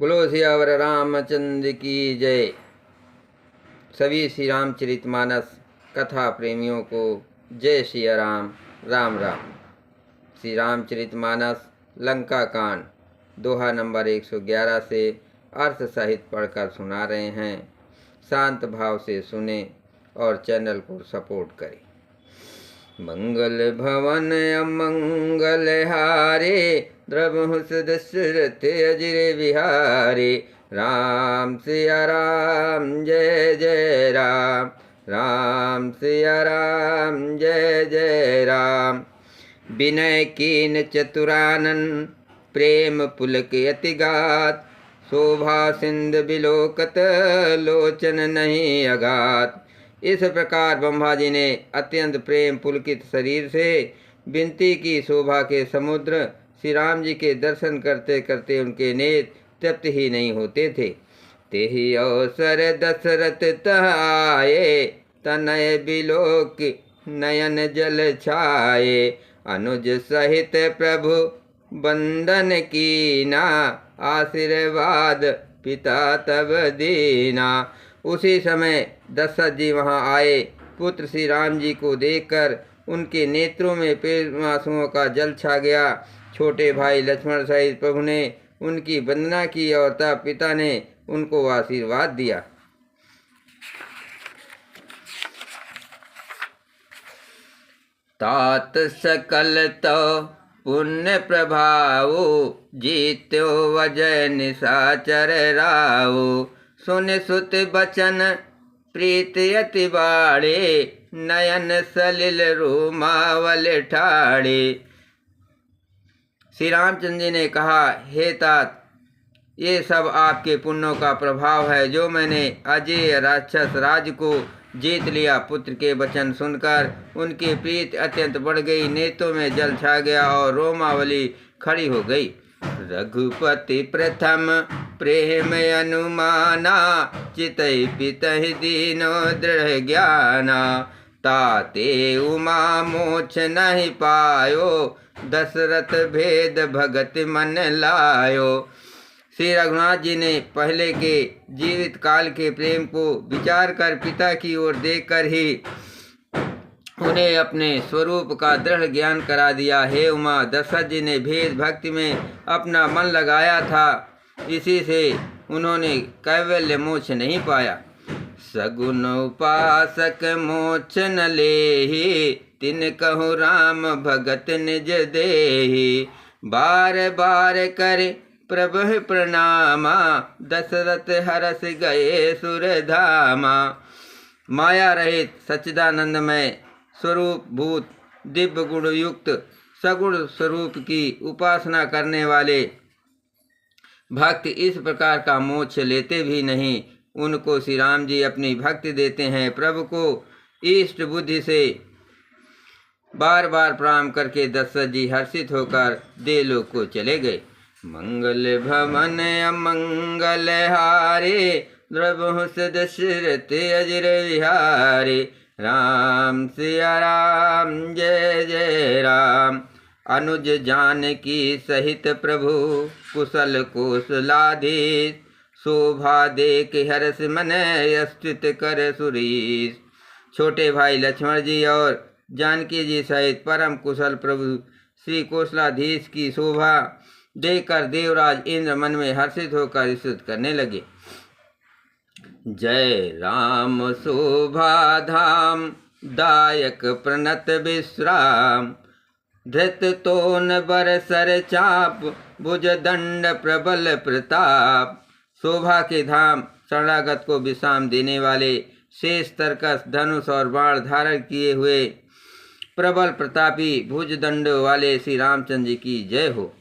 बोलो सियावर रामचंद्र की जय। सभी श्री रामचरितमानस कथा प्रेमियों को जय श्री राम। राम राम। श्री रामचरितमानस लंका कांड दोहा नंबर 111 से अर्थ सहित पढ़कर सुना रहे हैं। शांत भाव से सुने और चैनल को सपोर्ट करें। मंगल भवन अमंगल हारे, द्रवहु दशरथ अजिर विहारे। राम सिया राम जय जय राम, राम सिया राम जय जय राम। विनय कीन चतुरानन, प्रेम पुलक अति गात। शोभा सिंध बिलोकत, लोचन नहीं अगात। इस प्रकार ब्रह्मा जी ने अत्यंत प्रेम पुलकित शरीर से विनती की। शोभा के समुद्र श्री राम जी के दर्शन करते करते उनके नेत्र तृप्त ही नहीं होते थे। तेहि अवसर दशरथ तह आए, तनय बिलोक नयन जल छाए। अनुज सहित प्रभु बंदन कीना, आशीर्वाद पिता तब दीना। उसी समय दशरथ जी वहां आए। पुत्र श्री राम जी को देखकर उनके नेत्रों में प्रेम आंसुओं का जल छा गया। छोटे भाई लक्ष्मण सहित प्रभु ने उनकी वंदना की और तब पिता ने उनको आशीर्वाद दिया। तात सकल तो पुण्य प्रभाव, जीत्यो वजय निशाचर राव। सुन सुत बचन प्रीत अति बाड़े, नयन सलिल रोमावल ठाड़े। श्री रामचंद्र जी ने कहा, हे तात, ये सब आपके पुण्यों का प्रभाव है जो मैंने अजय राक्षस राज को जीत लिया। पुत्र के वचन सुनकर उनकी प्रीत अत्यंत बढ़ गई, नेत्रों में जल छा गया और रोमावली खड़ी हो गई। रघुपति प्रथम प्रेम अनुमाना, चितई पितहि दीनो दृढ़ ज्ञाना। ताते उमा मोक्ष नहीं पायो, दशरथ भेद भगत मन लायो। श्री रघुनाथ जी ने पहले के जीवित काल के प्रेम को विचार कर पिता की ओर देखकर ही उन्हें अपने स्वरूप का दृढ़ ज्ञान करा दिया। हे उमा, दशरथ जी ने भेद भक्ति में अपना मन लगाया था, इसी से उन्होंने कैवल्य मोक्ष नहीं पाया। सगुन उपासक मोक्ष न लेहि, तिन कहु राम भगत निज देहि। बार बार कर प्रभु प्रणामा, दशरथ हरस गए सुरधामा। माया रहित सच्चिदानंदमय स्वरूप भूत दिव्य गुण युक्त सगुण स्वरूप की उपासना करने वाले भक्त इस प्रकार का मोक्ष लेते भी नहीं। उनको श्री राम जी अपनी भक्ति देते हैं। प्रभु को इष्ट बुद्धि से बार बार प्रणाम करके दशरथ जी हर्षित होकर देवलोक को चले गए। मंगल भवन अमंगल हारे, द्रवहु दशरथ अजिर विहारे। राम सिया राम जय जय राम। अनुज जानकी सहित प्रभु, कुशल कौशलाधीश। शोभा देख हर्ष मन, स्तुत कर सुरीश। छोटे भाई लक्ष्मण जी और जानकी जी सहित परम कुशल प्रभु श्री कौशलाधीश की शोभा देखकर देवराज इंद्र मन में हर्षित होकर स्तुति करने लगे। जय राम शोभा धाम, दायक प्रणत विश्राम। धृत तोन बरसर चाप, भुज दंड प्रबल प्रताप। शोभा के धाम, शरणागत को विश्राम देने वाले, शेष तरकस धनुष और बाण धारण किए हुए प्रबल प्रतापी भुज दंड वाले श्री रामचंद्र जी की जय हो।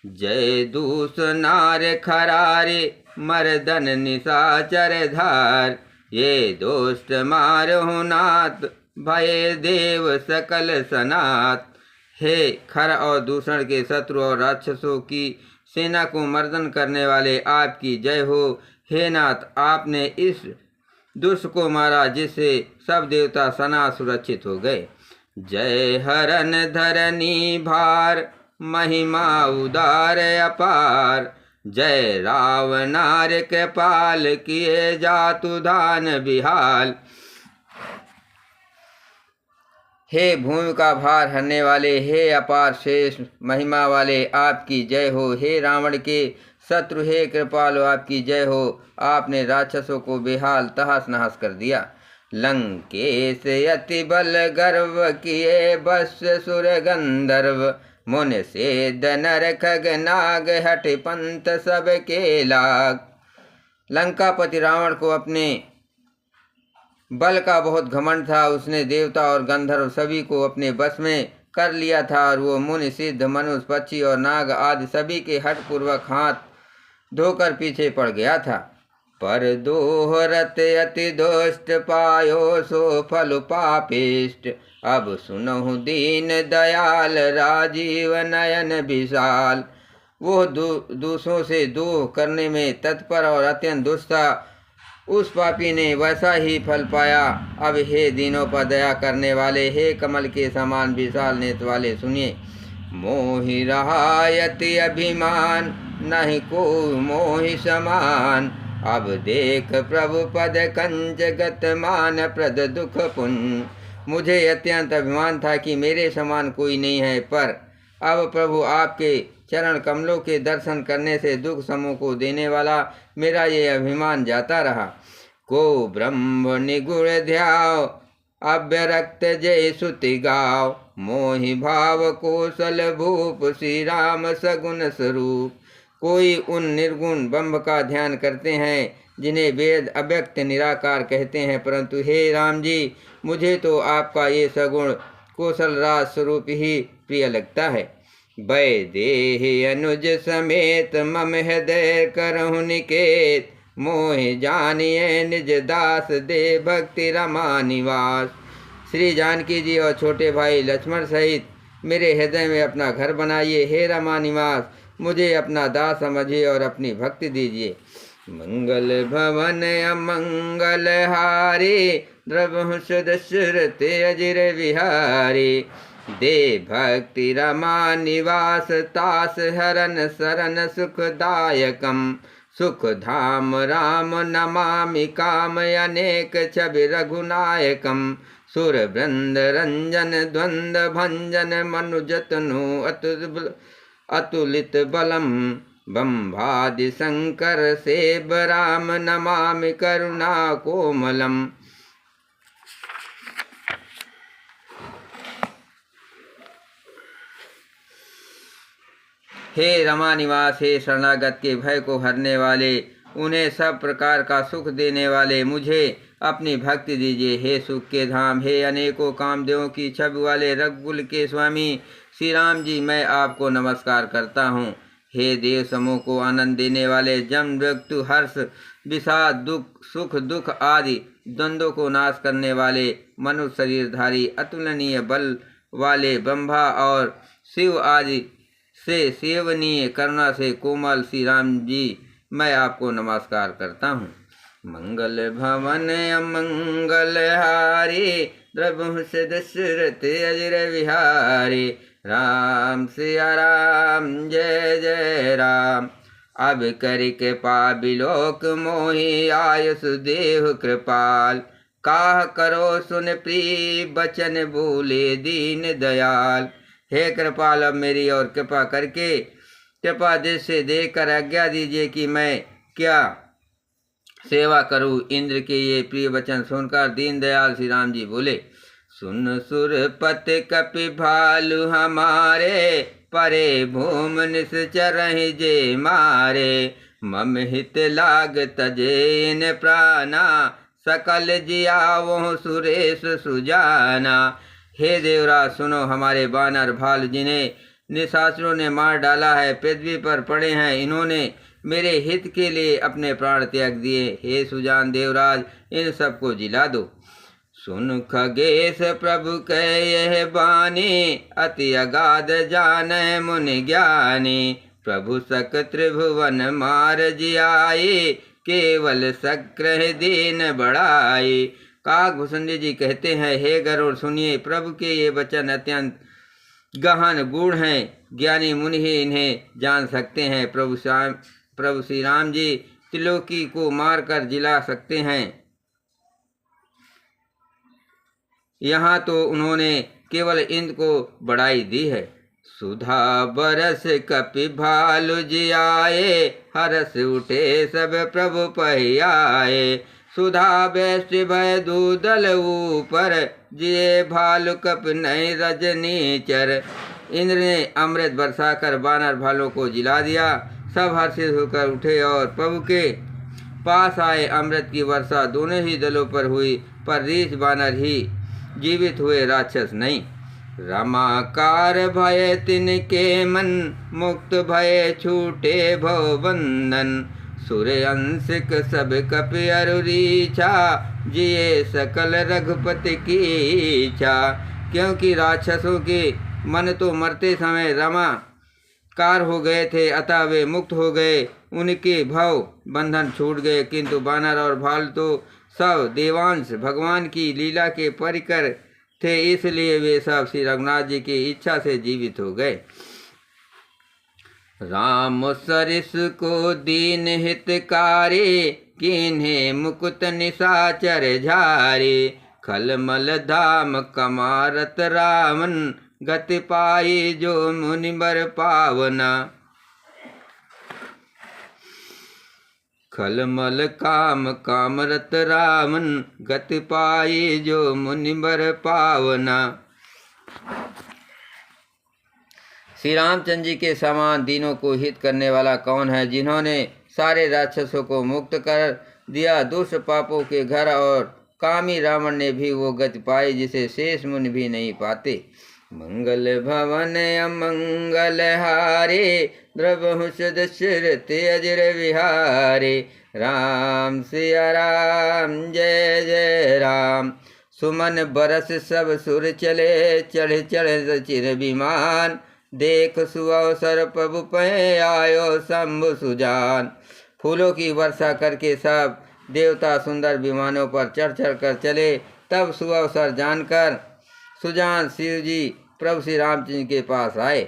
जय दूस नार खरारे, मर्दन निशाचर धार। ये दोस्त मारहु नाथ, भय देव सकल सनात। हे खर और दूषण के शत्रु और राक्षसों की सेना को मर्दन करने वाले आपकी जय हो। हे नाथ, आपने इस दुष्ट को मारा जिससे सब देवता सना सुरक्षित हो गए। जय हरन धरनी भार, महिमा उदार अपार। जय रावणार कृपाल किए जातु दान बिहाल। हे भूमि का भार हरने वाले, हे अपार शेष महिमा वाले, आपकी जय हो। हे रावण के शत्रु, हे कृपालु, आपकी जय हो। आपने राक्षसों को बेहाल तहस नहस कर दिया। लंकेश अति बल गर्व किए, बस सुर गंधर्व, मुन सेद नर खग नाग, हठ पंथ सब के लाग। लंकापति रावण को अपने बल का बहुत घमंड था। उसने देवता और गंधर्व सभी को अपने बस में कर लिया था और वो मुनि सिद्ध मनुष्य पक्षी और नाग आदि सभी के हठ पूर्वक हाथ धोकर पीछे पड़ गया था। पर दोहरत अति दुष्ट, पायो सो फल पापिष्ट, अब सुनहु दीन दयाल, राजीव नयन विशाल। वो दूसरों से दोह करने में तत्पर और अत्यंत दुष्ट था। उस पापी ने वैसा ही फल पाया। अब हे दीनों पर दया करने वाले, हे कमल के समान विशाल नेत्र वाले, सुनिए। मोहि रहायति अभिमान, नहीं को मोहि समान, अब देख प्रभु पद कंज, गत मान प्रद दुख पुंज। मुझे अत्यंत अभिमान था कि मेरे समान कोई नहीं है, पर अब प्रभु आपके चरण कमलों के दर्शन करने से दुख समूह को देने वाला मेरा ये अभिमान जाता रहा। को ब्रह्म निगुण ध्याव, अव्यरक्त जय सुति गाव, मोहि भाव कौशल भूप, श्री राम सगुण स्वरूप। कोई उन निर्गुण ब्रह्म का ध्यान करते हैं जिन्हें वेद अव्यक्त निराकार कहते हैं, परंतु हे राम जी, मुझे तो आपका ये सगुण कौशल राज स्वरूप ही प्रिय लगता है। वैदेही अनुज समेत, मम हृदय करहु निकेत, मोहि जानिए निज दास, दे भक्ति रमा निवास। श्री जानकी जी और छोटे भाई लक्ष्मण सहित मेरे हृदय में अपना घर बनाइए। हे रमा निवास, मुझे अपना दास समझिए और अपनी भक्ति दीजिए। मंगल भवन अमंगल हारी, द्रवहु सुदशरथ अजिर विहारी, दे भक्ति रमा निवास, तास हरन शरण सुखदायकम, सुख धाम राम नमामि, काम अनेक छवि रघुनायकम, सुर वृंद रंजन द्वंद भंजन, मनुजतनु अतुलित बलम, बंभादि शंकर सेव राम, नमामि करुणा कोमलम। हे रमा निवास, हे शरणागत के भय को हरने वाले, उन्हें सब प्रकार का सुख देने वाले, मुझे अपनी भक्ति दीजिए। हे सुख के धाम, हे अनेकों कामदेवों की छवि वाले रघुकुल के स्वामी श्री राम जी, मैं आपको नमस्कार करता हूँ। हे देव समूह को आनंद देने वाले, जन्म मृत्यु हर्ष विषाद दुख सुख दुख आदि द्वंद्वों को नाश करने वाले, मनुष्य शरीरधारी अतुलनीय बल वाले, ब्रह्मा और शिव आदि से सेवनीय, करुणा से कोमल श्री राम जी, मैं आपको नमस्कार करता हूँ। मंगल भवन अमंगल हारी, द्रवहु दशरथ अजिर विहारी, राम सिया राम जय जय राम। अब करि कृपा बिलोक मोहि, आयुष देहु कृपाल, काह करो सुन प्रिय बचन, बोले दीन दयाल। हे कृपाल, अब मेरी और कृपा करके कृपा दृष्टि से देखकर आज्ञा दीजिए कि मैं क्या सेवा करूं। इंद्र के ये प्रिय वचन सुनकर दीनदयाल श्री राम जी बोले, सुन सुरपति कपि भालु हमारे, परे भूम निश्चरहि जे मारे, मम हित लाग तजे इन प्राणा, सकल जियावो सुरेश सुजाना। हे देवराज सुनो, हमारे बानर भालू जिन्हें निशाचरों ने मार डाला है, पृथ्वी पर पड़े हैं, इन्होंने मेरे हित के लिए अपने प्राण त्याग दिए। हे सुजान देवराज, इन सबको जिला दो। सुन खगेश प्रभु कह यह बानी, अति अगाध जाने मुनि ज्ञानी, प्रभु सक त्रिभुवन मार जियाई, केवल सक्रह दीन बढ़ाई। काकभूषण जी कहते हैं, हे गरुड़ सुनिए, प्रभु के ये वचन अत्यंत गहन गूढ़ हैं, ज्ञानी मुनि ही इन्हें जान सकते हैं। प्रभु प्रभु श्री राम जी त्रिलोकी को मारकर जिला सकते हैं। यहाँ तो उन्होंने केवल इंद्र को बढ़ाई दी है। सुधा बरस कपि भालु जियाए, हरस उठे सब प्रभु पहियाए। सुधा वैश्य भय दूदल ऊपर, जिये भालु कप नई रजनीचर। इंद्र ने अमृत बरसाकर वानर भालों को जिला दिया। सब हर्षित होकर उठे और प्रभु के पास आए। अमृत की वर्षा दोनों ही दलों पर हुई, पर रीछ वानर ही जीवित हुए, राक्षस नहीं। रमाकार भय तिनके मन, मुक्त भय छूटे भव बंधन। सूर्य अंशिक सब कपि अरुरीछा, जिये सकल रघुपति की इच्छा। क्योंकि राक्षसों के मन तो मरते समय रमाकार हो गए थे, अतः वे मुक्त हो गए, उनके भव बंधन छूट गए। किंतु वानर और भालू तो सब देवांश भगवान की लीला के परिकर थे, इसलिए वे सब श्री रघुनाथ जी की इच्छा से जीवित हो गए। राम सरिस को दीन हितकारी, किन्हें मुकुट निशाचर झारे। खलमल धाम कमारत रामन, गति पाई जो मुनिबर पावना। खलमल काम कामरत रामन, गति पाई जो मुनिबर पावना। श्री रामचंद्र जी के समान दीनों को हित करने वाला कौन है, जिन्होंने सारे राक्षसों को मुक्त कर दिया। दुष्ट पापों के घर और कामी रावण ने भी वो गति पाई, जिसे शेष मुनि भी नहीं पाते। मंगल भवन अमंगल हारे, द्रवहु सदशरते अजर विहारे। राम सिया राम जय जय राम। सुमन बरस सब सुर चले, चढ़ चढ़ चिर विमान। देख सुअवसर प्रभु पै, आयो शंभु सुजान। फूलों की वर्षा करके सब देवता सुंदर विमानों पर चढ़ चढ़ कर चले। तब सुअवसर जानकर सुजान शिव जी प्रभु श्री रामचंद्र के पास आए।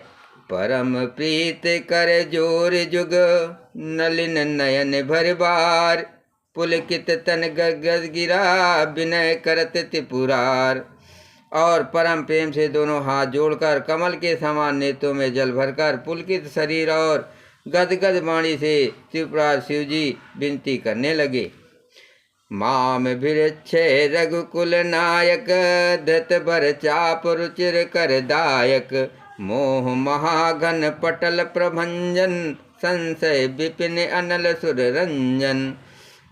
परम प्रीत कर जोर जुग, नलिन नयन भर बार। पुलकित तन गगन गिरा, विनय करत त्रिपुरार। और परम प्रेम से दोनों हाथ जोड़कर कमल के समान नेत्रों में जल भरकर पुलकित शरीर और गदगद वाणी से त्रिपुरार शिव जी विनती करने लगे। माम भिरच्छे रघुकुल नायक, धृत भर चाप रुचिर कर दायक। मोह महाघन पटल प्रभंजन, संशय विपिन अनल सुर रंजन।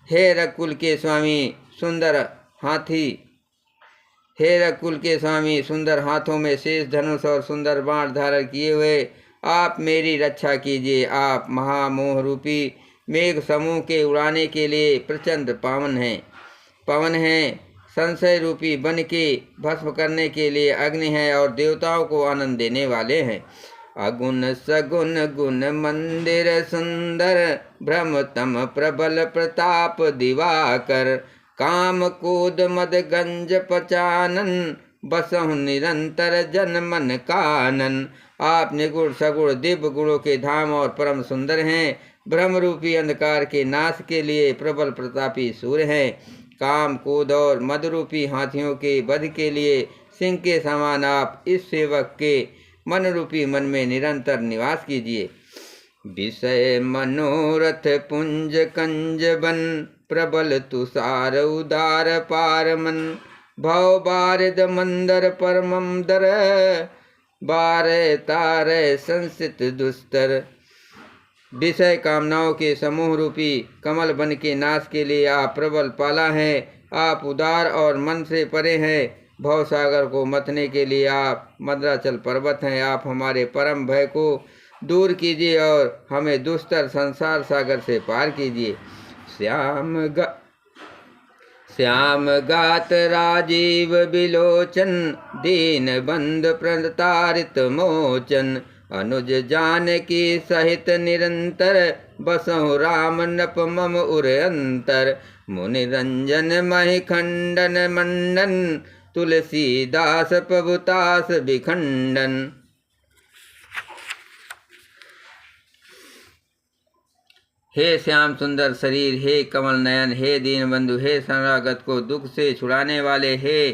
हे रघुकुल के स्वामी सुंदर हाथी, हे रघुकुल के स्वामी सुंदर हाथों में शेष धनुष और सुंदर बाण धारण किए हुए आप मेरी रक्षा कीजिए। आप महामोह रूपी मेघ समूह के उड़ाने के लिए प्रचंड पवन हैं। संशय रूपी बन के भस्म करने के लिए अग्नि है और देवताओं को आनंद देने वाले हैं। अगुण सगुण गुण मंदिर सुंदर, भ्रमतम प्रबल प्रताप दिवाकर। काम कूद मद गंज पचानन, बसहु निरंतर जन मन कानन। आप निगुण सगुण दिव्य गुणों के धाम और परम सुंदर हैं। ब्रह्म रूपी अंधकार के नाश के लिए प्रबल प्रतापी सूर्य हैं। काम क्रोध और मद रूपी हाथियों के वध के लिए सिंह के समान आप इस सेवक के मन रूपी मन में निरंतर निवास कीजिए। विषय मनोरथ पुंज कंज बन, प्रबल तुषार उदार पार मन। भव बारिद मंदर परमम दर, बारे तारे संसित दुस्तर। विषय कामनाओं के समूह रूपी कमल बन के नाश के लिए आप प्रबल पाला हैं। आप उदार और मन से परे हैं। भव सागर को मथने के लिए आप मद्राचल पर्वत हैं। आप हमारे परम भय को दूर कीजिए और हमें दुस्तर संसार सागर से पार कीजिए। श्याम गात राजीव बिलोचन, दीन बंद प्रतारित मोचन। अनुज जानकी सहित निरंतर, बसहु राम नप मम उर अंतर। मुनि रंजन महि खंडन मंडन, तुलसीदास प्रभुतास विखंडन। हे श्याम सुंदर शरीर, हे कमल नयन, हे दीन बंधु, हे शरणागत को दुख से छुड़ाने वाले, हे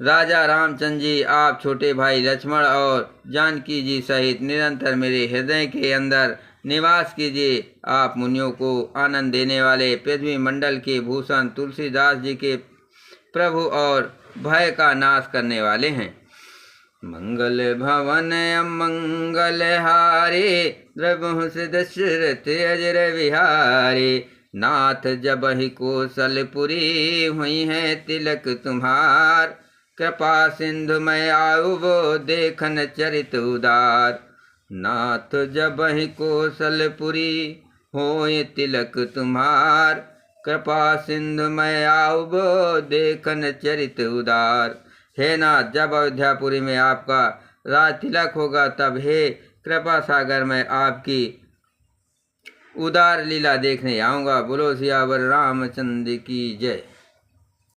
राजा रामचंद्र जी, आप छोटे भाई लक्ष्मण और जानकी जी सहित निरंतर मेरे हृदय के अंदर निवास कीजिए। आप मुनियों को आनंद देने वाले, पृथ्वी मंडल के भूषण, तुलसीदास जी के प्रभु और भय का नाश करने वाले हैं। मंगल भवन अमंगल हारे, द्रवहु से दशरथ अजर विहारे। नाथ जबहि कौशलपुरी, हुई है तिलक तुम्हार। कृपा सिंधु मैं आऊ वो, देखन चरित उदार। नाथ जबहि कौशलपुरी, होय तिलक तुम्हार। कृपा सिंधु मैं आऊ वो, देखन चरित उदार। हे नाथ, जब अयोध्यापुरी में आपका राज तिलक होगा, तब हे कृपा सागर में आपकी उदार लीला देखने आऊँगा। बोलो सियावर रामचंद्र की जय।